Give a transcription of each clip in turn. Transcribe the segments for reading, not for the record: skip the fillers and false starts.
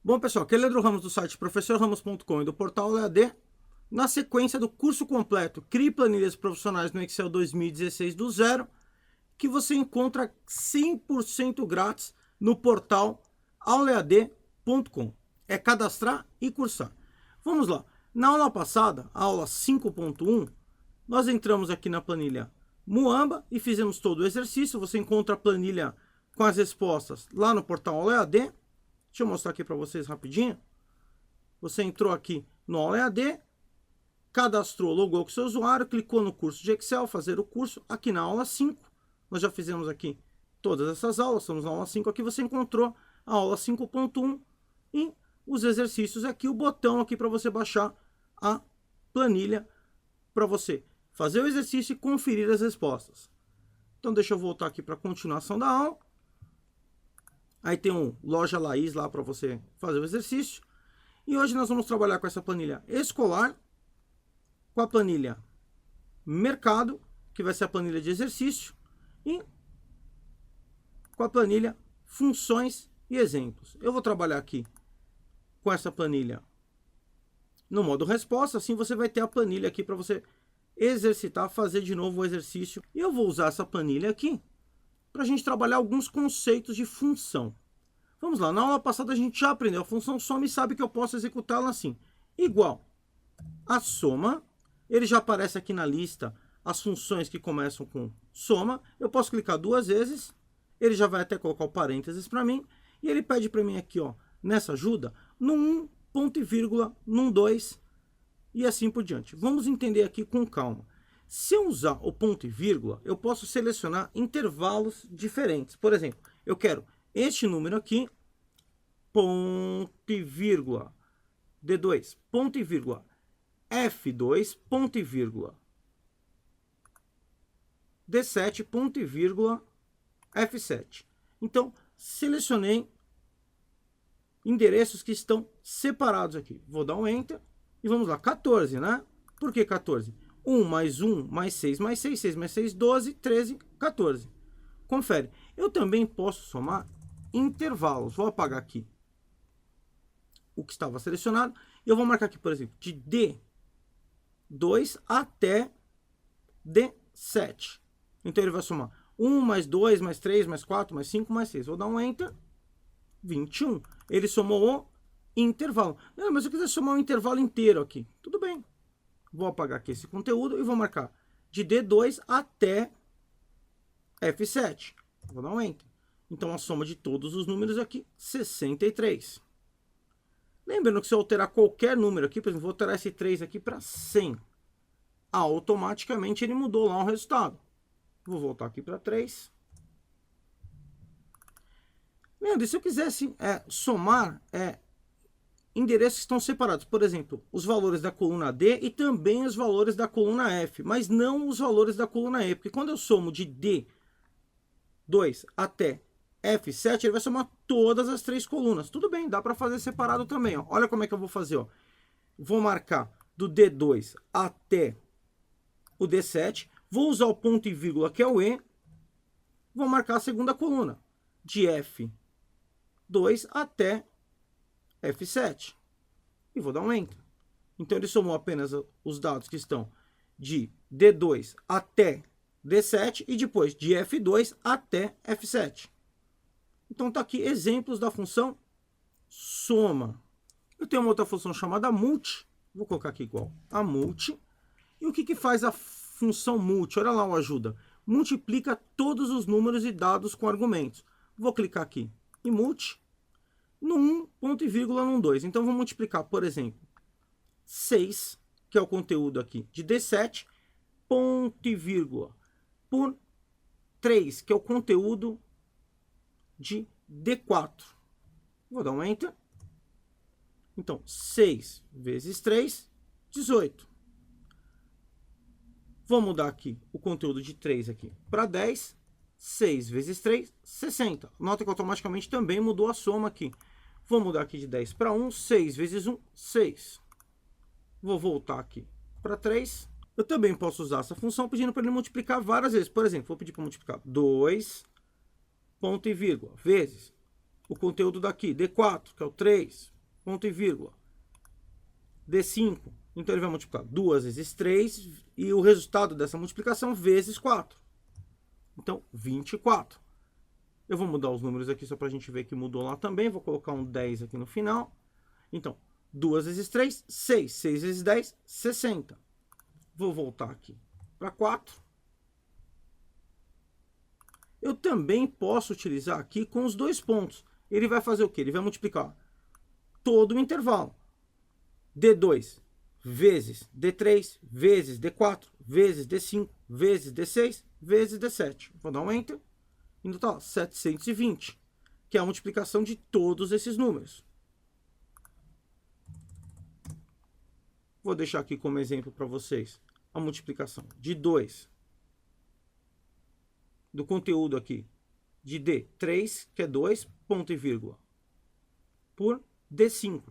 Bom, pessoal, aqui é Leandro Ramos do site professorramos.com e do portal EAD, na sequência do curso completo Crie Planilhas Profissionais no Excel 2016 do zero, que você encontra 100% grátis no portal aulaead.com. É cadastrar e cursar. Vamos lá. Na aula passada, a aula 5.1, nós entramos aqui na planilha Muamba e fizemos todo o exercício. Você encontra a planilha com as respostas lá no portal Aula EAD. Deixa eu mostrar aqui para vocês rapidinho. Você entrou aqui no Aula EAD, cadastrou, logou com seu usuário, clicou no curso de Excel, fazer o curso. Aqui na aula 5, nós já fizemos aqui todas essas aulas, estamos na aula 5. Aqui você encontrou a aula 5.1 e os exercícios aqui, o botão aqui para você baixar a planilha, para você fazer o exercício e conferir as respostas. Então deixa eu voltar aqui para a continuação da aula. Aí tem um Loja Laís lá para você fazer o exercício. E hoje nós vamos trabalhar com essa planilha escolar, com a planilha mercado, que vai ser a planilha de exercício, e com a planilha funções e exemplos. Eu vou trabalhar aqui com essa planilha no modo resposta, assim você vai ter a planilha aqui para você exercitar, fazer de novo o exercício. E eu vou usar essa planilha aqui para a gente trabalhar alguns conceitos de função. Vamos lá, na aula passada a gente já aprendeu a função soma e sabe que eu posso executá-la assim. Igual a soma, ele já aparece aqui na lista as funções que começam com soma. Eu posso clicar duas vezes, ele já vai até colocar o parênteses para mim, e ele pede para mim aqui, ó, nessa ajuda, no 1, ponto e vírgula, no 2, e assim por diante. Vamos entender aqui com calma. Se eu usar o ponto e vírgula, eu posso selecionar intervalos diferentes. Por exemplo, eu quero este número aqui, ponto e vírgula, D2, ponto e vírgula, F2, ponto e vírgula, D7, ponto e vírgula, F7. Então, selecionei endereços que estão separados aqui. Vou dar um Enter e vamos lá, 14, né? Por que 14? 1 mais 1 mais 6 mais 6, 6 mais 6, 12, 13, 14. Confere. Eu também posso somar intervalos. Vou apagar aqui o que estava selecionado. Eu vou marcar aqui, por exemplo, de D2 até D7. Então ele vai somar 1 mais 2 mais 3 mais 4 mais 5 mais 6. Vou dar um Enter. 21. Ele somou o intervalo. Não, mas eu quiser somar um intervalo inteiro aqui. Tudo bem. Vou apagar aqui esse conteúdo e vou marcar de D2 até F7. Vou dar um Enter. Então, a soma de todos os números aqui, 63. Lembrando que se eu alterar qualquer número aqui, por exemplo, vou alterar esse 3 aqui para 100. Automaticamente ele mudou lá o resultado. Vou voltar aqui para 3. Leandro, e se eu quisesse somar endereços que estão separados, por exemplo, os valores da coluna D e também os valores da coluna F, mas não os valores da coluna E, porque quando eu somo de D2 até F7, ele vai somar todas as três colunas. Tudo bem, dá para fazer separado também. Ó. Olha como é que eu vou fazer. Ó. Vou marcar do D2 até o D7, vou usar o ponto e vírgula, que é o E, vou marcar a segunda coluna, de F2 até F7. E vou dar um Enter. Então ele somou apenas os dados que estão de D2 até D7 e depois de F2 até F7. Então tá aqui exemplos da função soma. Eu tenho uma outra função chamada multi. Vou colocar aqui igual a multi. E o que faz a função multi? Olha lá o ajuda. Multiplica todos os números e dados com argumentos. Vou clicar aqui em multi. No 1, ponto e vírgula, no 2. Então, vou multiplicar, por exemplo, 6, que é o conteúdo aqui, de D7, ponto e vírgula, por 3, que é o conteúdo de D4. Vou dar um Enter. Então, 6 vezes 3, 18. Vou mudar aqui o conteúdo de 3 aqui para 10. 6 vezes 3, 60. Nota que automaticamente também mudou a soma aqui. Vou mudar aqui de 10 para 1. 6 vezes 1, 6. Vou voltar aqui para 3. Eu também posso usar essa função pedindo para ele multiplicar várias vezes. Por exemplo, vou pedir para multiplicar 2, ponto e vírgula, vezes o conteúdo daqui, D4, que é o 3, ponto e vírgula. D5, então ele vai multiplicar 2 vezes 3 e o resultado dessa multiplicação vezes 4. Então, 24. Eu vou mudar os números aqui só para a gente ver que mudou lá também. Vou colocar um 10 aqui no final. Então, 2 vezes 3, 6. 6 vezes 10, 60. Vou voltar aqui para 4. Eu também posso utilizar aqui com os dois pontos. Ele vai fazer o quê? Ele vai multiplicar todo o intervalo. D2 vezes D3 vezes D4 vezes D5 vezes D6 vezes D7. Vou dar um Enter. E no total, 720, que é a multiplicação de todos esses números. Vou deixar aqui como exemplo para vocês a multiplicação de 2 do conteúdo aqui de D3, que é 2, ponto e vírgula, por D5,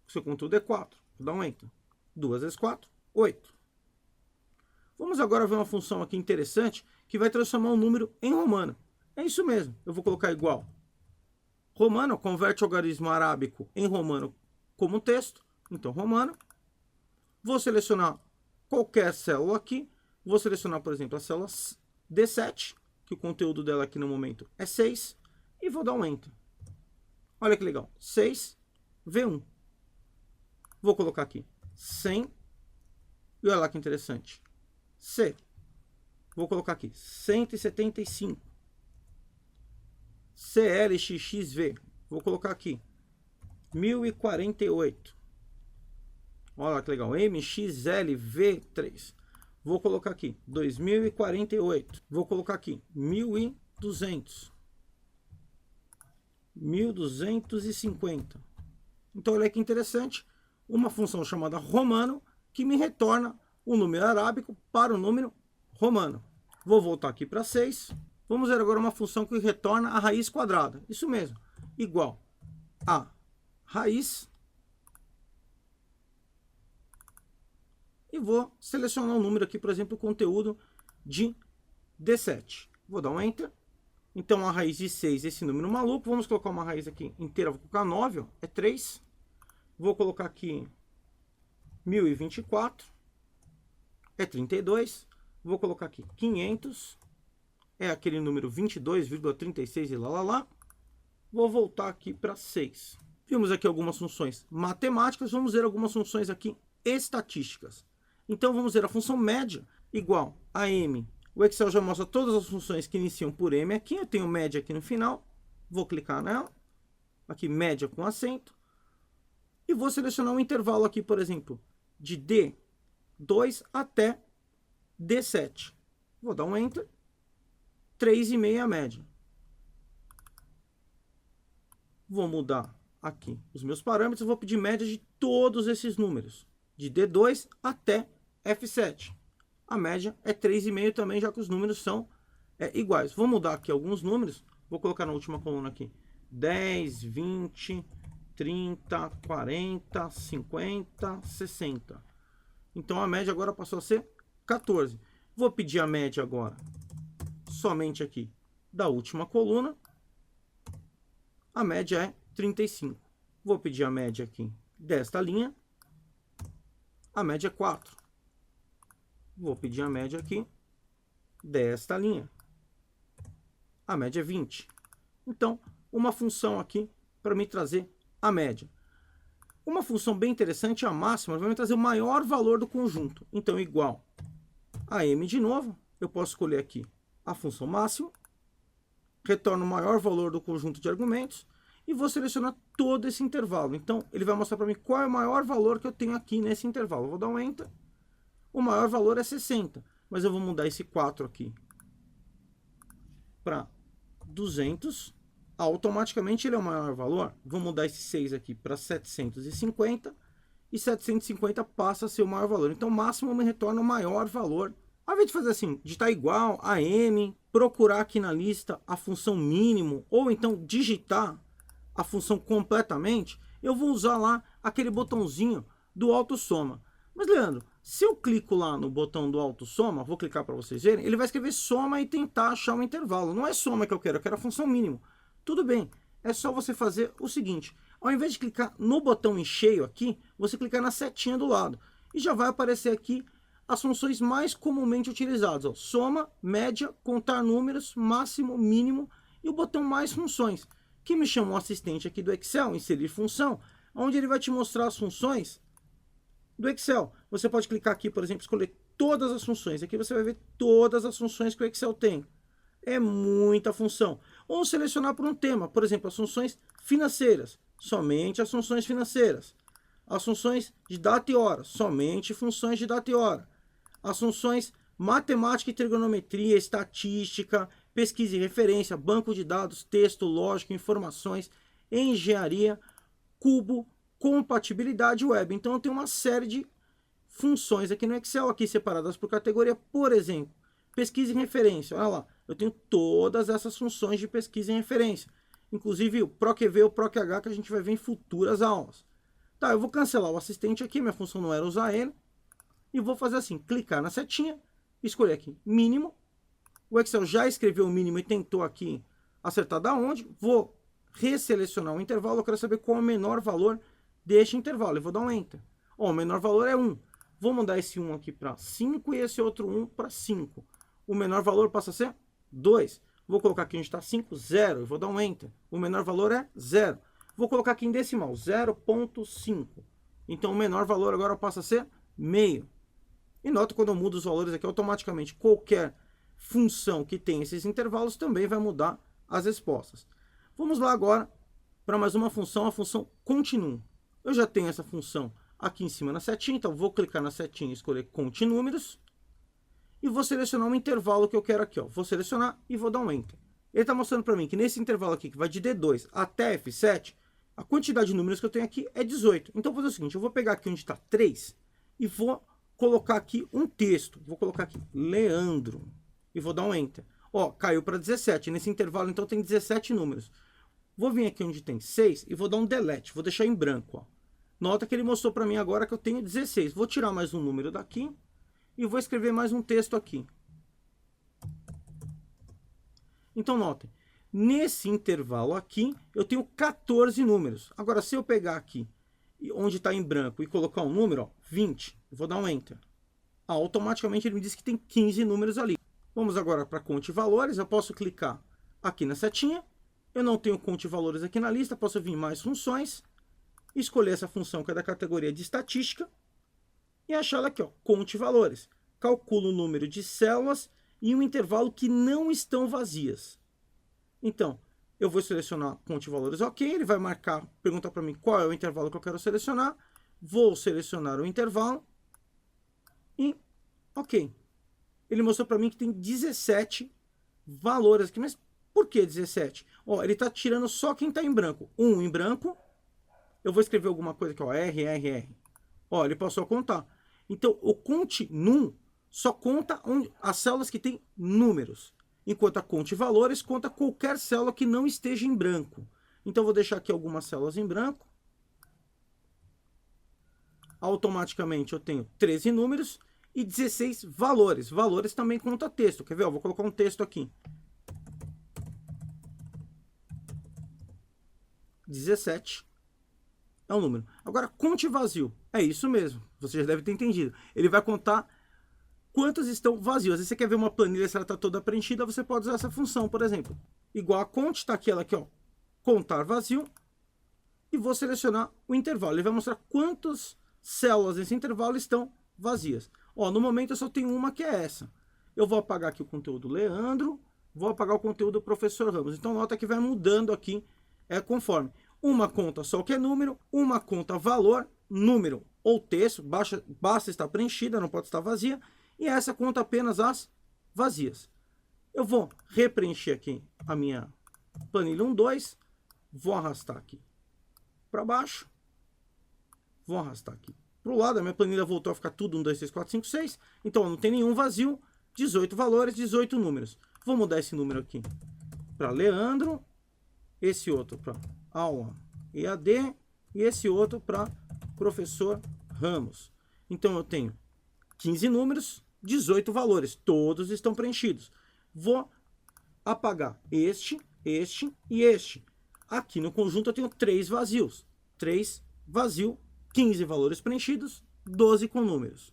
seu conteúdo é 4. Vou dar um Enter. 2 vezes 4, 8. Vamos agora ver uma função aqui interessante que vai transformar um número em romano. É isso mesmo, eu vou colocar igual. Romano converte o algarismo arábico em romano como texto. Então, romano. Vou selecionar qualquer célula aqui. Vou selecionar, por exemplo, a célula D7, que o conteúdo dela aqui no momento é 6. E vou dar um Enter. Olha que legal. 6, V1. Vou colocar aqui 100. E olha lá que interessante. C. Vou colocar aqui 175. CLXXV. Vou colocar aqui 1048. Olha que legal. MXLV3. Vou colocar aqui 2048. Vou colocar aqui 1200. 1250. Então olha que interessante. Uma função chamada romano que me retorna o número arábico para o número romano. Vou voltar aqui para 6. Vamos ver agora uma função que retorna a raiz quadrada. Isso mesmo. Igual a raiz. E vou selecionar um número aqui, por exemplo, o conteúdo de D7. Vou dar um Enter. Então, a raiz de 6, esse número maluco. Vamos colocar uma raiz aqui inteira. Vou colocar 9, ó, é 3. Vou colocar aqui 1024. É 32. Vou colocar aqui 500. É aquele número 22,36 e lá. Vou voltar aqui para 6. Vimos aqui algumas funções matemáticas. Vamos ver algumas funções aqui estatísticas. Então, vamos ver a função média igual a M. O Excel já mostra todas as funções que iniciam por M aqui. Eu tenho média aqui no final. Vou clicar nela. Aqui, média com acento. E vou selecionar um intervalo aqui, por exemplo, de D2 até D7. Vou dar um Enter. 3,5 a média. Vou mudar aqui os meus parâmetros. Vou pedir média de todos esses números. De D2 até F7. A média é 3,5 também, já que os números são iguais. Vou mudar aqui alguns números. Vou colocar na última coluna aqui 10, 20, 30, 40, 50, 60. Então a média agora passou a ser 14. Vou pedir a média agora somente aqui da última coluna. A média é 35. Vou pedir a média aqui desta linha. A média é 4. Vou pedir a média aqui desta linha. A média é 20. Então, uma função aqui para me trazer a média. Uma função bem interessante, a máxima, vai me trazer o maior valor do conjunto. Então, igual a M de novo, eu posso escolher aqui a função máxima, retorno o maior valor do conjunto de argumentos e vou selecionar todo esse intervalo. Então, ele vai mostrar para mim qual é o maior valor que eu tenho aqui nesse intervalo. Eu vou dar um Enter. O maior valor é 60, mas eu vou mudar esse 4 aqui para 200. Automaticamente ele é o maior valor. Vou mudar esse 6 aqui para 750 e 750 passa a ser o maior valor. Então, o máximo me retorna o maior valor. Ao invés de fazer assim, digitar igual a M, procurar aqui na lista a função mínimo, ou então digitar a função completamente, eu vou usar lá aquele botãozinho do autossoma. Mas, Leandro, se eu clico lá no botão do autossoma, vou clicar para vocês verem, ele vai escrever soma e tentar achar um intervalo. Não é soma que eu quero a função mínimo. Tudo bem, é só você fazer o seguinte. Ao invés de clicar no botão em cheio aqui, você clicar na setinha do lado. E já vai aparecer aqui as funções mais comumente utilizadas. Ó, soma, média, contar números, máximo, mínimo e o botão mais funções, que me chama um assistente aqui do Excel, inserir função, onde ele vai te mostrar as funções do Excel. Você pode clicar aqui, por exemplo, escolher todas as funções. Aqui você vai ver todas as funções que o Excel tem. É muita função. Ou selecionar por um tema, por exemplo, as funções financeiras, somente as funções financeiras. As funções de data e hora, somente funções de data e hora. As funções matemática e trigonometria, estatística, pesquisa e referência, banco de dados, texto, lógica, informações, engenharia, cubo, compatibilidade web. Então eu tenho uma série de funções aqui no Excel, aqui separadas por categoria. Por exemplo, pesquisa e referência. Olha lá, eu tenho todas essas funções de pesquisa e referência. Inclusive o PROQV e o PROQH que a gente vai ver em futuras aulas. Tá, eu vou cancelar o assistente aqui, minha função não era usar ele. E vou fazer assim, clicar na setinha, escolher aqui mínimo. O Excel já escreveu o mínimo e tentou aqui acertar da onde. Vou resselecionar o intervalo, eu quero saber qual é o menor valor deste intervalo. Eu vou dar um Enter. Ó, o menor valor é 1. Vou mudar esse 1 aqui para 5 e esse outro 1 para 5. O menor valor passa a ser 2. Vou colocar aqui onde está 5, 0. Eu vou dar um Enter. O menor valor é 0. Vou colocar aqui em decimal, 0,5. Então o menor valor agora passa a ser meio. E nota quando eu mudo os valores aqui, automaticamente qualquer função que tem esses intervalos também vai mudar as respostas. Vamos lá agora para mais uma função, a função Continuum. Eu já tenho essa função aqui em cima na setinha, então vou clicar na setinha e escolher Continúmeros. E vou selecionar um intervalo que eu quero aqui. Ó. Vou selecionar e vou dar um Enter. Ele está mostrando para mim que nesse intervalo aqui, que vai de D2 até F7, a quantidade de números que eu tenho aqui é 18. Então eu vou fazer o seguinte, eu vou pegar aqui onde está 3 e vou colocar aqui um texto. Vou colocar aqui Leandro e vou dar um Enter. Ó, caiu para 17. Nesse intervalo, então, tem 17 números. Vou vir aqui onde tem 6 e vou dar um Delete. Vou deixar em branco. Ó. Nota que ele mostrou para mim agora que eu tenho 16. Vou tirar mais um número daqui e vou escrever mais um texto aqui. Então, notem. Nesse intervalo aqui, eu tenho 14 números. Agora, se eu pegar aqui, onde está em branco, e colocar um número, ó, 20, eu vou dar um Enter. Automaticamente ele me diz que tem 15 números ali. Vamos agora para Conte Valores. Eu posso clicar aqui na setinha. Eu não tenho Conte Valores aqui na lista. Posso vir mais funções. Escolher essa função que é da categoria de estatística. E achar ela aqui, ó, Conte Valores. Calculo o número de células em um intervalo que não estão vazias. Então, eu vou selecionar Conte Valores OK. Ele vai marcar, perguntar para mim qual é o intervalo que eu quero selecionar. Vou selecionar o intervalo. E OK. Ele mostrou para mim que tem 17 valores aqui. Mas por que 17? Ó, ele está tirando só quem está em branco. 1 em branco. Eu vou escrever alguma coisa aqui, ó, R. Ó, ele passou a contar. Então, o Continuum só conta as células que têm números. Enquanto a Conte Valores conta qualquer célula que não esteja em branco. Então, eu vou deixar aqui algumas células em branco. Automaticamente, eu tenho 13 números e 16 valores. Valores também conta texto. Quer ver? Eu vou colocar um texto aqui. 17 é um número. Agora, conte vazio. É isso mesmo. Você já deve ter entendido. Ele vai contar quantas estão vazios. Se você quer ver uma planilha, se ela está toda preenchida, você pode usar essa função, por exemplo. Igual a conte, está aqui, ela aqui, ó, contar vazio. E vou selecionar o intervalo. Ele vai mostrar quantas células nesse intervalo estão vazias. Ó, no momento eu só tenho uma que é essa. Eu vou apagar aqui o conteúdo Leandro, vou apagar o conteúdo Professor Ramos. Então nota que vai mudando aqui conforme. Uma conta só o que é número, uma conta valor, número ou texto, basta estar preenchida, não pode estar vazia. E essa conta apenas as vazias. Eu vou repreencher aqui a minha planilha 1, 2. Vou arrastar aqui para baixo. Vou arrastar aqui para o lado. A minha planilha voltou a ficar tudo 1, 2, 3, 4, 5, 6. Então não tem nenhum vazio. 18 valores, 18 números. Vou mudar esse número aqui para Leandro. Esse outro para aula EAD. E esse outro para Professor Ramos. Então eu tenho 15 números, 18 valores. Todos estão preenchidos. Vou apagar este e este. Aqui no conjunto eu tenho 3 vazios. 3 vazio, 15 valores preenchidos, 12 com números.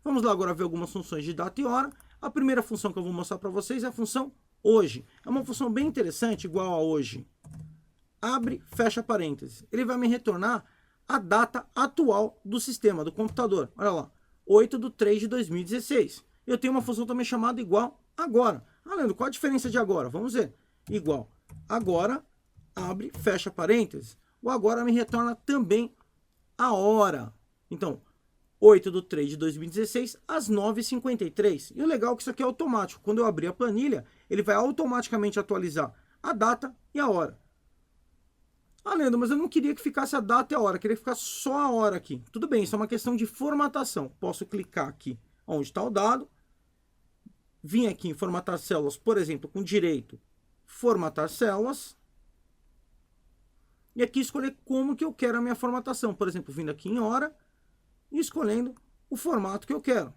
Vamos lá agora ver algumas funções de data e hora. A primeira função que eu vou mostrar para vocês é a função hoje. É uma função bem interessante, igual a hoje. Abre, fecha parênteses. Ele vai me retornar a data atual do sistema, do computador. Olha lá, 8/3/2016. Eu tenho uma função também chamada igual agora. Leandro, qual a diferença de agora? Vamos ver. Igual agora, abre, fecha parênteses. O agora me retorna também a hora. Então, 8/3/2016, às 9h53. E o legal é que isso aqui é automático. Quando eu abrir a planilha, ele vai automaticamente atualizar a data e a hora. Leandro, mas eu não queria que ficasse a data e a hora, queria que ficasse só a hora aqui. Tudo bem, isso é uma questão de formatação. Posso clicar aqui onde está o dado, vim aqui em formatar células, por exemplo, com direito, formatar células, e aqui escolher como que eu quero a minha formatação. Por exemplo, vindo aqui em hora e escolhendo o formato que eu quero.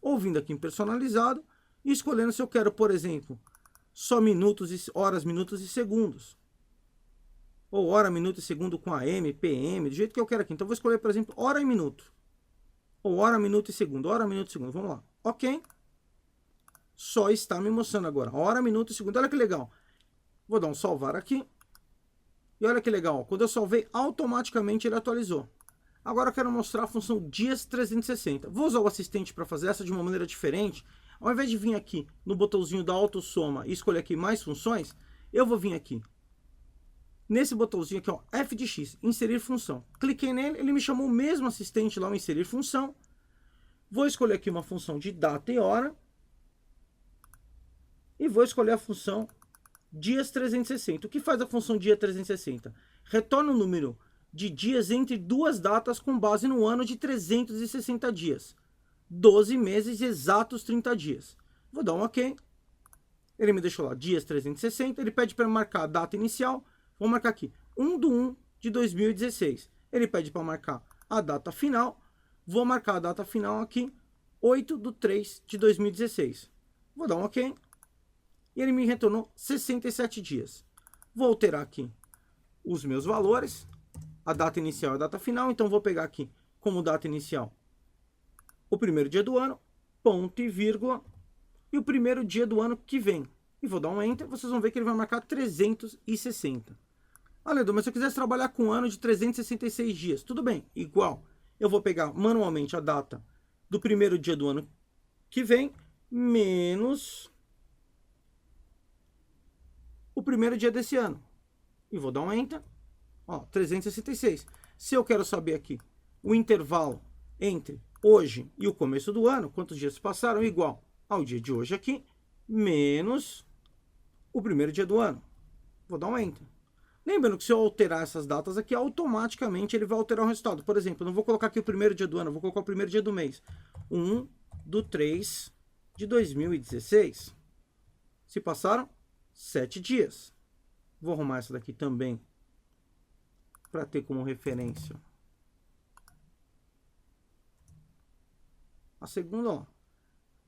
Ou vindo aqui em personalizado e escolhendo se eu quero, por exemplo, só minutos, horas, minutos e segundos. Ou hora, minuto e segundo com AM, PM, do jeito que eu quero aqui. Então, eu vou escolher, por exemplo, hora e minuto. Ou hora, minuto e segundo. Hora, minuto e segundo. Vamos lá. Ok. Só está me mostrando agora. Hora, minuto e segundo. Olha que legal. Vou dar um salvar aqui. E olha que legal. Quando eu salvei, automaticamente ele atualizou. Agora eu quero mostrar a função dias 360. Vou usar o assistente para fazer essa de uma maneira diferente. Ao invés de vir aqui no botãozinho da autossoma e escolher aqui mais funções, eu vou vir aqui nesse botãozinho aqui, ó, F de X, inserir função. Cliquei nele, ele me chamou o mesmo assistente lá, o inserir função. Vou escolher aqui uma função de data e hora. E vou escolher a função dias 360. O que faz a função dia 360? Retorna o número de dias entre duas datas com base no ano de 360 dias. 12 meses exatos 30 dias. Vou dar um OK. Ele me deixou lá dias 360. Ele pede para marcar a data inicial. Vou marcar aqui 1/1/2016. Ele pede para marcar a data final. Vou marcar a data final aqui 8/3/2016. Vou dar um OK. E ele me retornou 67 dias. Vou alterar aqui os meus valores. A data inicial e a data final. Então, vou pegar aqui como data inicial o primeiro dia do ano, ponto e vírgula, e o primeiro dia do ano que vem. E vou dar um Enter. Vocês vão ver que ele vai marcar 360. Leandro, mas se eu quisesse trabalhar com um ano de 366 dias, tudo bem, igual. Eu vou pegar manualmente a data do primeiro dia do ano que vem, menos o primeiro dia desse ano. E vou dar um Enter. 366. Se eu quero saber aqui o intervalo entre hoje e o começo do ano, quantos dias se passaram, igual ao dia de hoje aqui, menos o primeiro dia do ano. Vou dar um Enter. Lembrando que se eu alterar essas datas aqui, automaticamente ele vai alterar o resultado. Por exemplo, eu não vou colocar aqui o primeiro dia do ano, eu vou colocar o primeiro dia do mês. 1/3/2016. Se passaram 7 dias. Vou arrumar essa daqui também para ter como referência. A segunda, ó.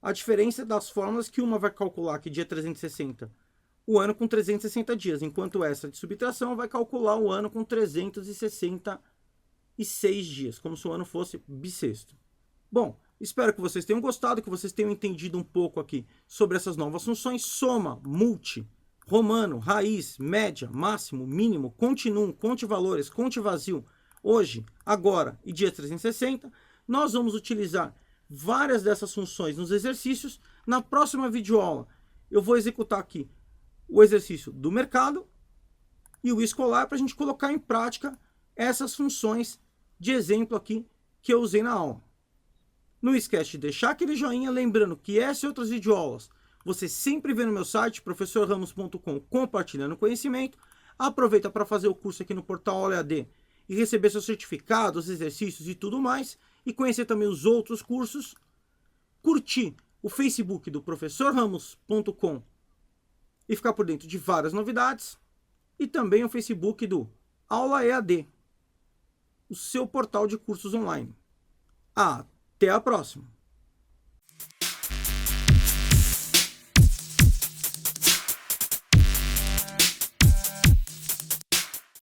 A diferença das fórmulas que uma vai calcular aqui dia 360, o ano com 360 dias, enquanto essa de subtração vai calcular o ano com 366 dias, como se o ano fosse bissexto. Bom, espero que vocês tenham gostado, que vocês tenham entendido um pouco aqui sobre essas novas funções: soma, multi, romano, raiz, média, máximo, mínimo, continuum, conte valores, conte vazio, hoje, agora e dia 360. Nós vamos utilizar várias dessas funções nos exercícios. Na próxima videoaula, eu vou executar aqui o exercício do mercado e o escolar para a gente colocar em prática essas funções de exemplo aqui que eu usei na aula. Não esquece de deixar aquele joinha, lembrando que essa e outras videoaulas você sempre vê no meu site, professorramos.com, compartilhando conhecimento. Aproveita para fazer o curso aqui no portal Aula EAD e receber seu certificado, os exercícios e tudo mais. E conhecer também os outros cursos. Curtir o Facebook do professorramos.com e ficar por dentro de várias novidades. E também o Facebook do Aula EAD, o seu portal de cursos online. Até a próxima!